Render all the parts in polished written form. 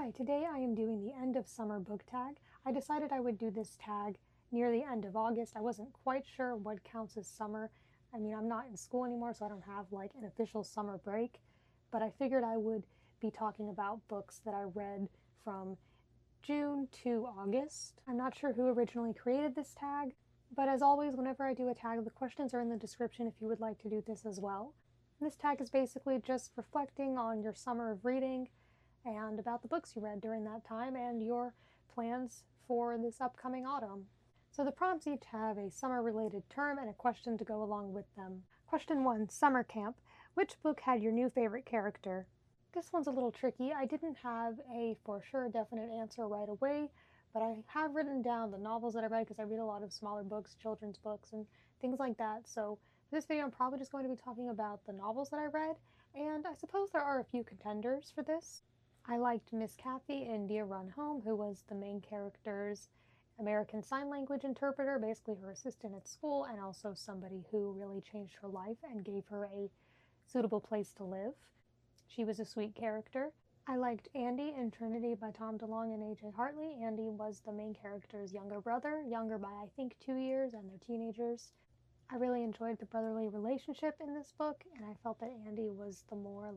Hi, today I am doing the end of summer book tag. I decided I would do this tag near the end of August. I wasn't quite sure what counts as summer. I mean, I'm not in school anymore, so I don't have like an official summer break, but I figured I would be talking about books that I read from June to August. I'm not sure who originally created this tag, but as always, whenever I do a tag, the questions are in the description if you would like to do this as well. And this tag is basically just reflecting on your summer of reading and about the books you read during that time and your plans for this upcoming autumn. So the prompts each have a summer-related term and a question to go along with them. Question 1, Summer Camp. Which book had your new favorite character? This one's a little tricky. I didn't have a for sure definite answer right away, but I have written down the novels that I read because I read a lot of smaller books, children's books, and things like that. So for this video, I'm probably just going to be talking about the novels that I read, and I suppose there are a few contenders for this. I liked Miss Kathy in Dear Run Home, who was the main character's American Sign Language interpreter, basically her assistant at school, and also somebody who really changed her life and gave her a suitable place to live. She was a sweet character. I liked Andy in Trinity by Tom DeLonge and A.J. Hartley. Andy was the main character's younger brother, younger by I think 2 years, and they're teenagers. I really enjoyed the brotherly relationship in this book, and I felt that Andy was the more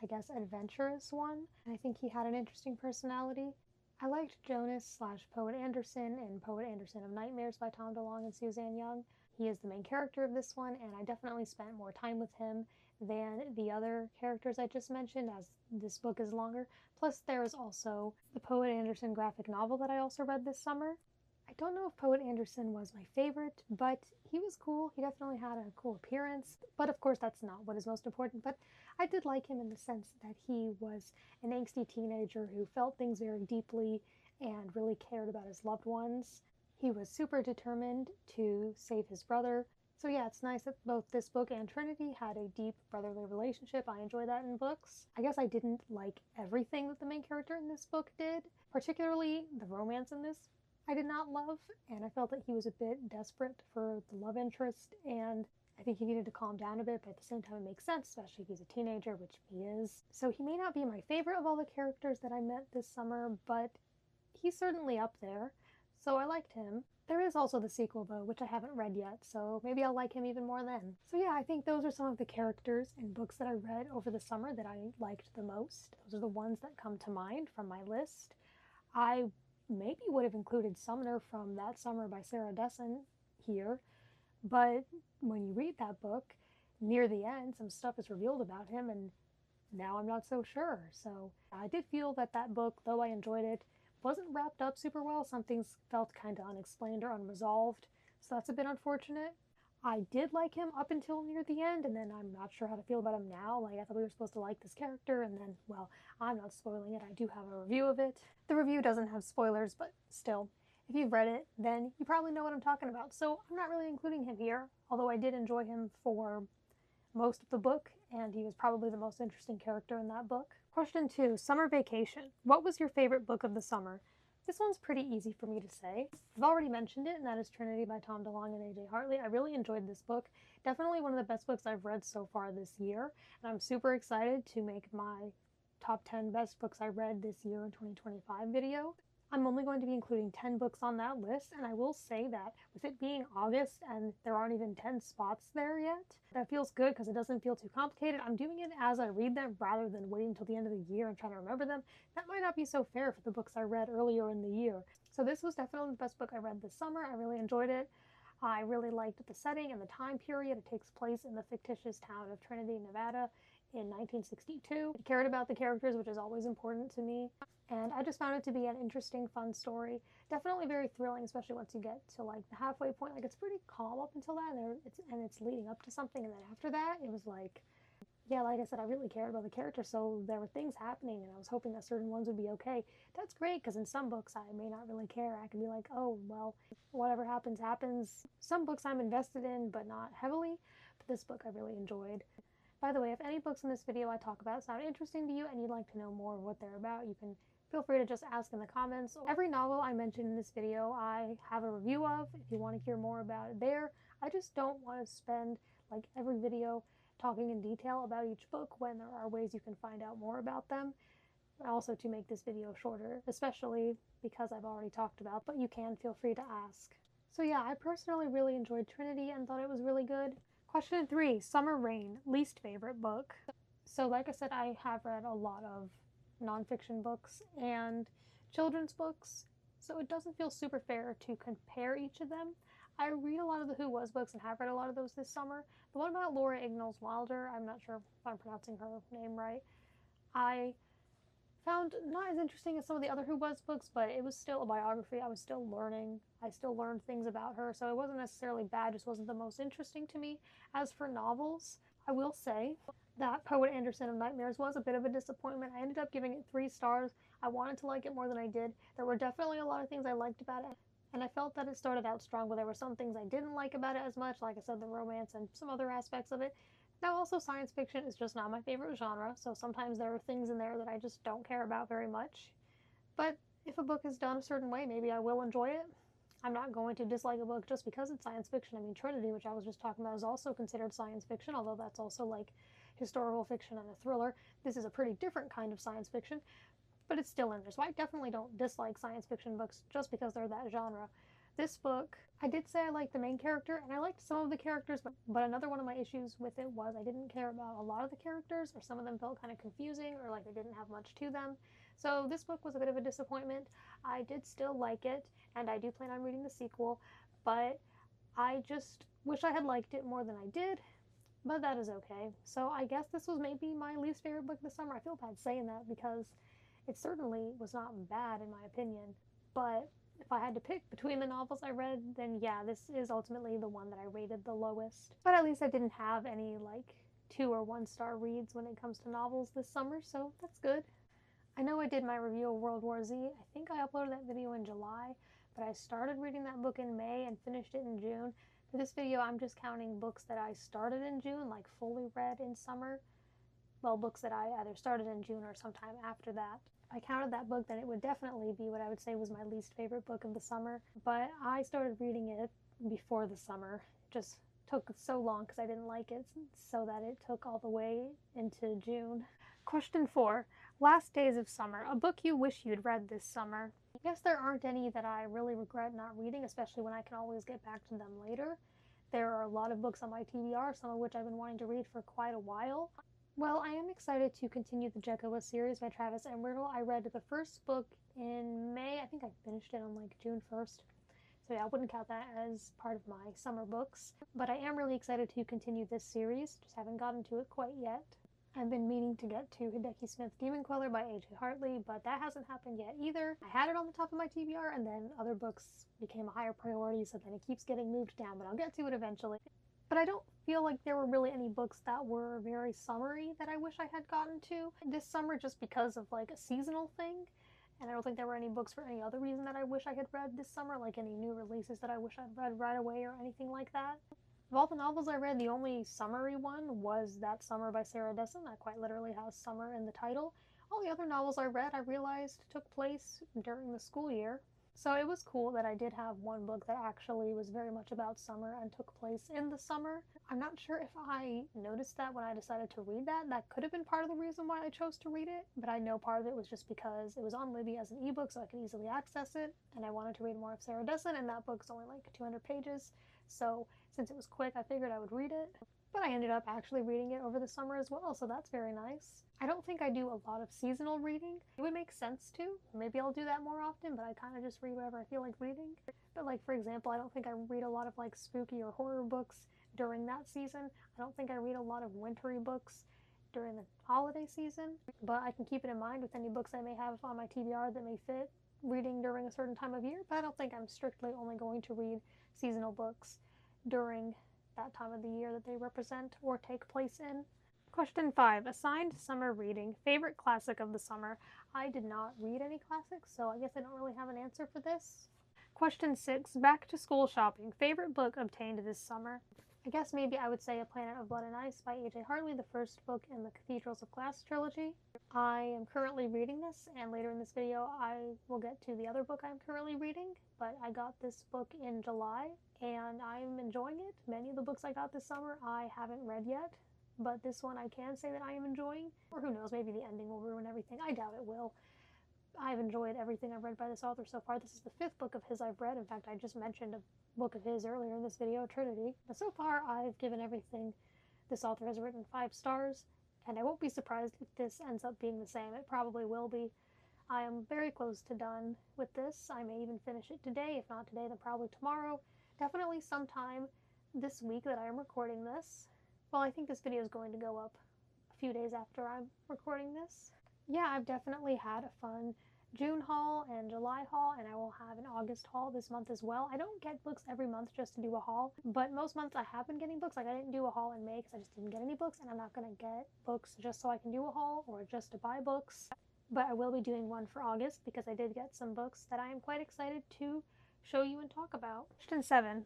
I guess, adventurous one. And I think he had an interesting personality. I liked Jonas/Poet Anderson in Poet Anderson of Nightmares by Tom DeLonge and Suzanne Young. He is the main character of this one, and I definitely spent more time with him than the other characters I just mentioned, as this book is longer. Plus, there is also the Poet Anderson graphic novel that I also read this summer. I don't know if Poet Anderson was my favorite, but he was cool. He definitely had a cool appearance, but of course that's not what is most important. But I did like him in the sense that he was an angsty teenager who felt things very deeply and really cared about his loved ones. He was super determined to save his brother. So yeah, it's nice that both this book and Trinity had a deep brotherly relationship. I enjoy that in books. I guess I didn't like everything that the main character in this book did, particularly the romance in this I did not love, and I felt that he was a bit desperate for the love interest, and I think he needed to calm down a bit, but at the same time it makes sense, especially if he's a teenager, which he is. So he may not be my favorite of all the characters that I met this summer, but he's certainly up there, so I liked him. There is also the sequel, though, which I haven't read yet, so maybe I'll like him even more then. So yeah, I think those are some of the characters in books that I read over the summer that I liked the most. Those are the ones that come to mind from my list. I maybe would have included Sumner from That Summer by Sarah Dessen here, but when you read that book, near the end, some stuff is revealed about him, and now I'm not so sure. So I did feel that that book, though I enjoyed it, wasn't wrapped up super well. Some things felt kind of unexplained or unresolved, so that's a bit unfortunate. I did like him up until near the end, and then I'm not sure how to feel about him now. Like, I thought we were supposed to like this character, and then, well, I'm not spoiling it. I do have a review of it. The review doesn't have spoilers, but still, if you've read it, then you probably know what I'm talking about. So I'm not really including him here, although I did enjoy him for most of the book, and he was probably the most interesting character in that book. Question 2, Summer Vacation. What was your favorite book of the summer? This one's pretty easy for me to say. I've already mentioned it, and that is Trinity by Tom DeLonge and A.J. Hartley. I really enjoyed this book. Definitely one of the best books I've read so far this year, and I'm super excited to make my top 10 best books I read this year in 2025 video. I'm only going to be including 10 books on that list, and I will say that with it being August and there aren't even 10 spots there yet, that feels good because it doesn't feel too complicated. I'm doing it as I read them rather than waiting until the end of the year and trying to remember them. That might not be so fair for the books I read earlier in the year. So this was definitely the best book I read this summer. I really enjoyed it. I really liked the setting and the time period. It takes place in the fictitious town of Trinity, Nevada in 1962. I cared about the characters, which is always important to me. And I just found it to be an interesting, fun story. Definitely very thrilling, especially once you get to like the halfway point. Like, it's pretty calm up until that, and it's leading up to something, and then after that, it was like, yeah, like I said, I really cared about the characters, so there were things happening, and I was hoping that certain ones would be okay. That's great, because in some books I may not really care. I can be like, oh, well, whatever happens, happens. Some books I'm invested in, but not heavily, but this book I really enjoyed. By the way, if any books in this video I talk about sound interesting to you and you'd like to know more of what they're about, you can feel free to just ask in the comments. Every novel I mentioned in this video I have a review of if you want to hear more about it there. I just don't want to spend like every video talking in detail about each book when there are ways you can find out more about them. also to make this video shorter, especially because I've already talked about, but you can feel free to ask. So yeah, I personally really enjoyed Trinity and thought it was really good. Question 3, Summer Rain, least favorite book. So like I said, I have read a lot of nonfiction books and children's books, so it doesn't feel super fair to compare each of them. I read a lot of the Who Was books and have read a lot of those this summer. The one about Laura Ingalls Wilder, I'm not sure if I'm pronouncing her name right, I found not as interesting as some of the other Who Was books, but it was still a biography. I was still learning. I still learned things about her, so it wasn't necessarily bad, just wasn't the most interesting to me. As for novels, I will say that Poet Anderson of Nightmares was a bit of a disappointment. I ended up giving it 3 stars. I wanted to like it more than I did. There were definitely a lot of things I liked about it, and I felt that it started out strong, but there were some things I didn't like about it as much, like I said, the romance and some other aspects of it. Now, also, science fiction is just not my favorite genre, so sometimes there are things in there that I just don't care about very much. But if a book is done a certain way, maybe I will enjoy it. I'm not going to dislike a book just because it's science fiction. I mean, Trinity, which I was just talking about, is also considered science fiction, although that's also like historical fiction and a thriller. This is a pretty different kind of science fiction, but it's still in there. So I definitely don't dislike science fiction books just because they're that genre. This book, I did say I liked the main character, and I liked some of the characters, but another one of my issues with it was I didn't care about a lot of the characters, or some of them felt kind of confusing, or like they didn't have much to them. So this book was a bit of a disappointment. I did still like it, and I do plan on reading the sequel, but I just wish I had liked it more than I did, but that is okay. So I guess this was maybe my least favorite book this summer. I feel bad saying that because it certainly was not bad in my opinion, but if I had to pick between the novels I read, then yeah, this is ultimately the one that I rated the lowest. But at least I didn't have any like 2 or 1 star reads when it comes to novels this summer, so that's good. I know I did my review of World War Z. I think I uploaded that video in July, but I started reading that book in May and finished it in June. For this video, I'm just counting books that I started in June, like fully read in summer. Well, books that I either started in June or sometime after that. If I counted that book, then it would definitely be what I would say was my least favorite book of the summer. But I started reading it before the summer. It just took so long because I didn't like it, so that it took all the way into June. Question 4. Last Days of Summer. A book you wish you'd read this summer. I guess there aren't any that I really regret not reading, especially when I can always get back to them later. There are a lot of books on my TBR, some of which I've been wanting to read for quite a while. Well, I am excited to continue the Jekyll series by Travis Myrtle. I read the first book in May. I think I finished it on like June 1st. So yeah, I wouldn't count that as part of my summer books. But I am really excited to continue this series. Just haven't gotten to it quite yet. I've been meaning to get to Hideki Smith's Demon Queller by A.J. Hartley, but that hasn't happened yet either. I had it on the top of my TBR, and then other books became a higher priority, so then it keeps getting moved down, but I'll get to it eventually. But I don't feel like there were really any books that were very summery that I wish I had gotten to this summer just because of like a seasonal thing. And I don't think there were any books for any other reason that I wish I had read this summer, like any new releases that I wish I'd read right away or anything like that. Of all the novels I read, the only summery one was That Summer by Sarah Dessen. That quite literally has summer in the title. All the other novels I read, I realized took place during the school year. So it was cool that I did have one book that actually was very much about summer and took place in the summer. I'm not sure if I noticed that when I decided to read that. That could have been part of the reason why I chose to read it, but I know part of it was just because it was on Libby as an ebook so I could easily access it, and I wanted to read more of Sarah Dessen, and that book's only like 200 pages. So since it was quick, I figured I would read it. But I ended up actually reading it over the summer as well, so that's very nice. I don't think I do a lot of seasonal reading. It would make sense to. Maybe I'll do that more often, but I kind of just read whatever I feel like reading. But like, for example, I don't think I read a lot of like spooky or horror books during that season. I don't think I read a lot of wintry books during the holiday season, but I can keep it in mind with any books I may have on my TBR that may fit reading during a certain time of year, but I don't think I'm strictly only going to read seasonal books during that time of the year that they represent or take place in. Question 5. Assigned summer reading. Favorite classic of the summer. I did not read any classics, so I guess I don't really have an answer for this. Question 6. Back to school shopping. Favorite book obtained this summer. I guess maybe I would say A Planet of Blood and Ice by A.J. Hartley, the first book in the Cathedrals of Glass trilogy. I am currently reading this, and later in this video I will get to the other book I'm currently reading, but I got this book in July, and I'm enjoying it. Many of the books I got this summer I haven't read yet, but this one I can say that I am enjoying. Or who knows, maybe the ending will ruin everything. I doubt it will. I've enjoyed everything I've read by this author so far. This is the 5th book of his I've read. In fact, I just mentioned a book of his earlier in this video, Trinity. But so far, I've given everything this author has written 5 stars, and I won't be surprised if this ends up being the same. It probably will be. I am very close to done with this. I may even finish it today. If not today, then probably tomorrow. Definitely sometime this week that I am recording this. Well, I think this video is going to go up a few days after I'm recording this. Yeah, I've definitely had a fun June haul and July haul, and I will have an August haul this month as well. I don't get books every month just to do a haul, but most months I have been getting books. Like, I didn't do a haul in May because I just didn't get any books, and I'm not going to get books just so I can do a haul or just to buy books. But I will be doing one for August because I did get some books that I am quite excited to show you and talk about. Question 7.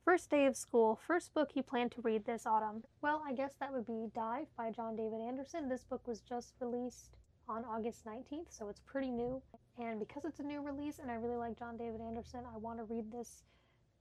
First day of school, first book you plan to read this autumn. Well, I guess that would be Dive by John David Anderson. This book was just released on August 19th, so it's pretty new. And because it's a new release and I really like John David Anderson, I want to read this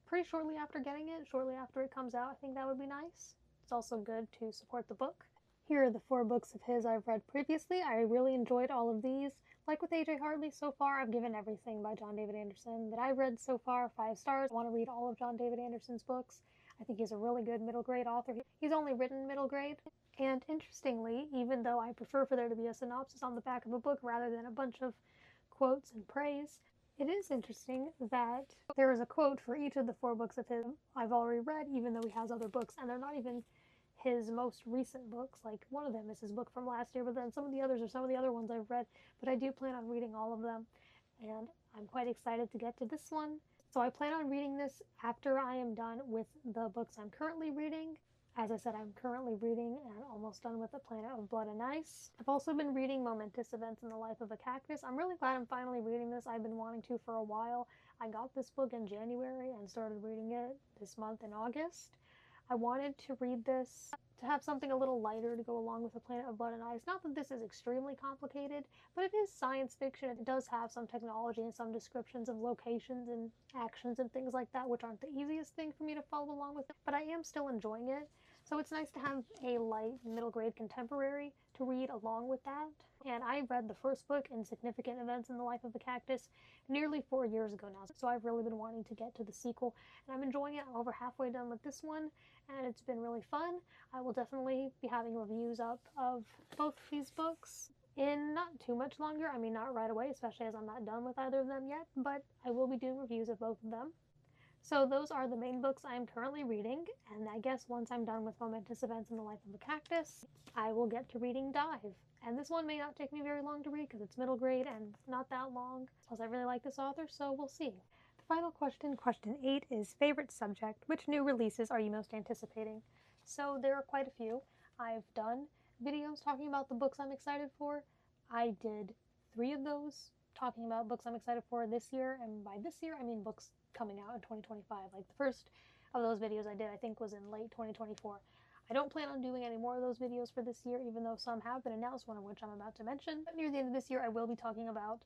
pretty shortly after getting it, shortly after it comes out. I think that would be nice. It's also good to support the book. Here are the 4 books of his I've read previously. I really enjoyed all of these. Like with A.J. Hartley, so far I've given everything by John David Anderson that I've read so far 5 stars. I want to read all of John David Anderson's books. I think he's a really good middle grade author. He's only written middle grade. And interestingly, even though I prefer for there to be a synopsis on the back of a book rather than a bunch of quotes and praise, it is interesting that there is a quote for each of the 4 books of his I've already read, even though he has other books, and they're not even his most recent books. Like, one of them is his book from last year, but then some of the others are some of the other ones I've read. But I do plan on reading all of them, and I'm quite excited to get to this one. So I plan on reading this after I am done with the books I'm currently reading. As I said, I'm currently reading and almost done with The Planet of Blood and Ice. I've also been reading Momentous Events in the Life of a Cactus. I'm really glad I'm finally reading this. I've been wanting to for a while. I got this book in January and started reading it this month in August. I wanted to read this to have something a little lighter to go along with The Planet of Blood and Ice. Not that this is extremely complicated, but it is science fiction. It does have some technology and some descriptions of locations and actions and things like that, which aren't the easiest thing for me to follow along with, but I am still enjoying it. So it's nice to have a light middle grade contemporary to read along with that. And I read the first book, Insignificant Events in the Life of a Cactus, nearly 4 years ago now. So I've really been wanting to get to the sequel, and I'm enjoying it. I'm over halfway done with this one, and it's been really fun. I will definitely be having reviews up of both these books in not too much longer. I mean, not right away, especially as I'm not done with either of them yet, but I will be doing reviews of both of them. So those are the main books I'm currently reading, and I guess once I'm done with Momentous Events in the Life of a Cactus, I will get to reading Dive. And this one may not take me very long to read because it's middle grade and not that long, plus I really like this author, so we'll see. The final question, question 8, is favorite subject. Which new releases are you most anticipating? So there are quite a few. I've done videos talking about the books I'm excited for. I did 3 of those talking about books I'm excited for this year, and by this year I mean books coming out in 2025. Like, the first of those videos I did, I think, was in late 2024. I don't plan on doing any more of those videos for this year, even though some have been announced, one of which I'm about to mention. But near the end of this year, I will be talking about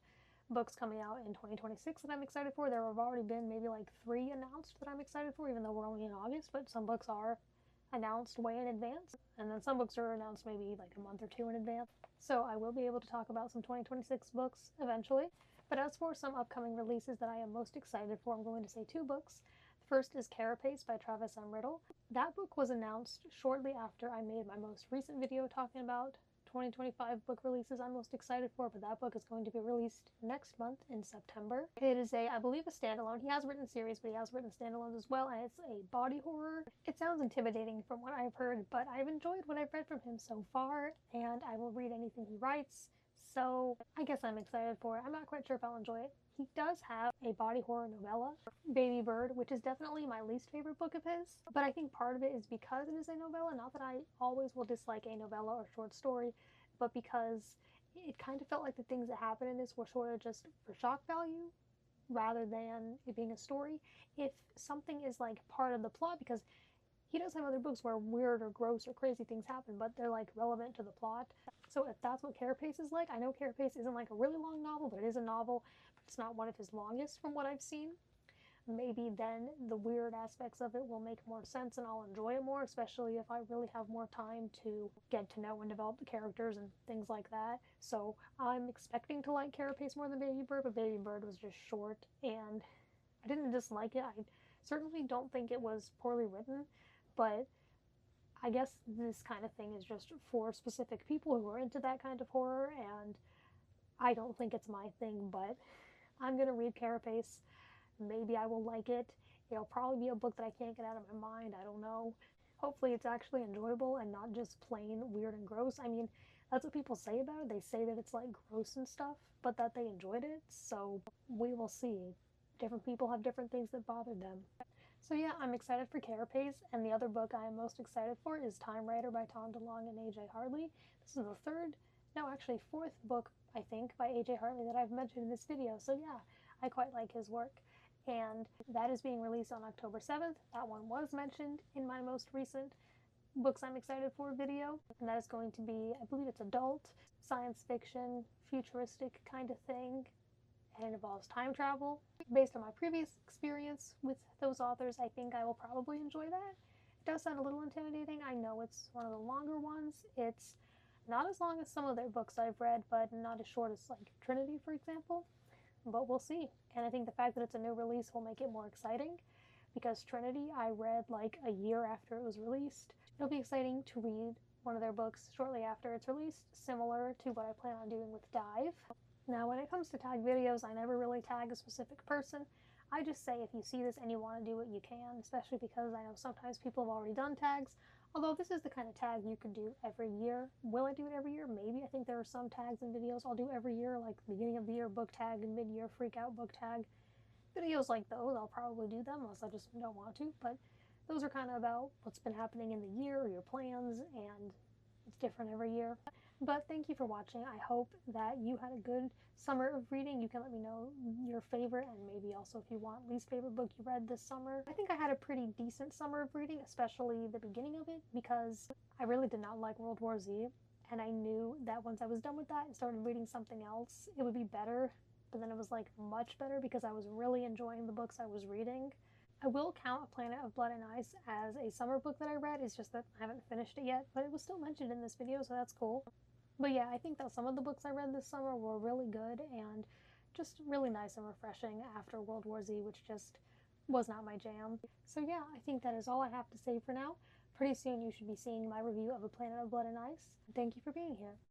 books coming out in 2026 that I'm excited for. There have already been maybe like 3 announced that I'm excited for, even though we're only in August, but some books are announced way in advance, and then some books are announced maybe like a month or 2 in advance. So I will be able to talk about some 2026 books eventually. But as for some upcoming releases that I am most excited for, I'm going to say 2 books. The first is Carapace by Travis M. Riddle. That book was announced shortly after I made my most recent video talking about 2025 book releases I'm most excited for, but that book is going to be released next month in September. It is I believe, a standalone. He has written series, but he has written standalones as well, and it's a body horror. It sounds intimidating from what I've heard, but I've enjoyed what I've read from him so far, and I will read anything he writes. So I guess I'm excited for it. I'm not quite sure if I'll enjoy it. He does have a body horror novella, Baby Bird, which is definitely my least favorite book of his. But I think part of it is because it is a novella. Not that I always will dislike a novella or short story, but because it kind of felt like the things that happened in this were sort of just for shock value rather than it being a story. If something is like part of the plot, because he does have other books where weird or gross or crazy things happen, but they're like relevant to the plot. So if that's what Carapace is like, I know Carapace isn't like a really long novel, but it is a novel, but it's not one of his longest from what I've seen. maybe then the weird aspects of it will make more sense and I'll enjoy it more, especially if I really have more time to get to know and develop the characters and things like that. So I'm expecting to like Carapace more than Baby Bird, but Baby Bird was just short and I didn't dislike it. I certainly don't think it was poorly written, but I guess this kind of thing is just for specific people who are into that kind of horror, and I don't think it's my thing, but I'm gonna read Carapace. Maybe I will like it. It'll probably be a book that I can't get out of my mind. I don't know. Hopefully, it's actually enjoyable and not just plain weird and gross. I mean, that's what people say about it. They say that it's like gross and stuff, but that they enjoyed it. So we will see. Different people have different things that bother them. So yeah, I'm excited for Carapace, and the other book I am most excited for is Time Rider by Tom DeLonge and A.J. Hartley. This is the third, no, actually fourth book, I think, by A.J. Hartley that I've mentioned in this video. So yeah, I quite like his work. And that is being released on October 7th. That one was mentioned in my most recent books I'm excited for video. And that is going to be, I believe it's adult, science fiction, futuristic kind of thing. And it involves time travel. Based on my previous experience with those authors, I think I will probably enjoy that. It does sound a little intimidating. I know it's one of the longer ones. It's not as long as some of their books I've read, but not as short as like Trinity, for example. But we'll see. And I think the fact that it's a new release will make it more exciting, because Trinity I read like a year after it was released. It'll be exciting to read one of their books shortly after it's released, similar to what I plan on doing with Dive. Now, when it comes to tag videos, I never really tag a specific person. I just say if you see this and you want to do it, you can, especially because I know sometimes people have already done tags. Although this is the kind of tag you could do every year. Will I do it every year? Maybe. I think there are some tags and videos I'll do every year, like beginning of the year book tag and mid-year freak out book tag. Videos like those, I'll probably do them unless I just don't want to, but those are kind of about what's been happening in the year or your plans, and it's different every year. But thank you for watching. I hope that you had a good summer of reading. You can let me know your favorite and maybe also if you want least favorite book you read this summer. I think I had a pretty decent summer of reading, especially the beginning of it, because I really did not like World War Z, and I knew that once I was done with that and started reading something else, it would be better. But then it was like much better because I was really enjoying the books I was reading. I will count A Planet of Blood and Ice as a summer book that I read. It's just that I haven't finished it yet, but it was still mentioned in this video, so that's cool. But yeah, I think that some of the books I read this summer were really good and just really nice and refreshing after World War Z, which just was not my jam. So yeah, I think that is all I have to say for now. Pretty soon you should be seeing my review of A Planet of Blood and Ice. Thank you for being here.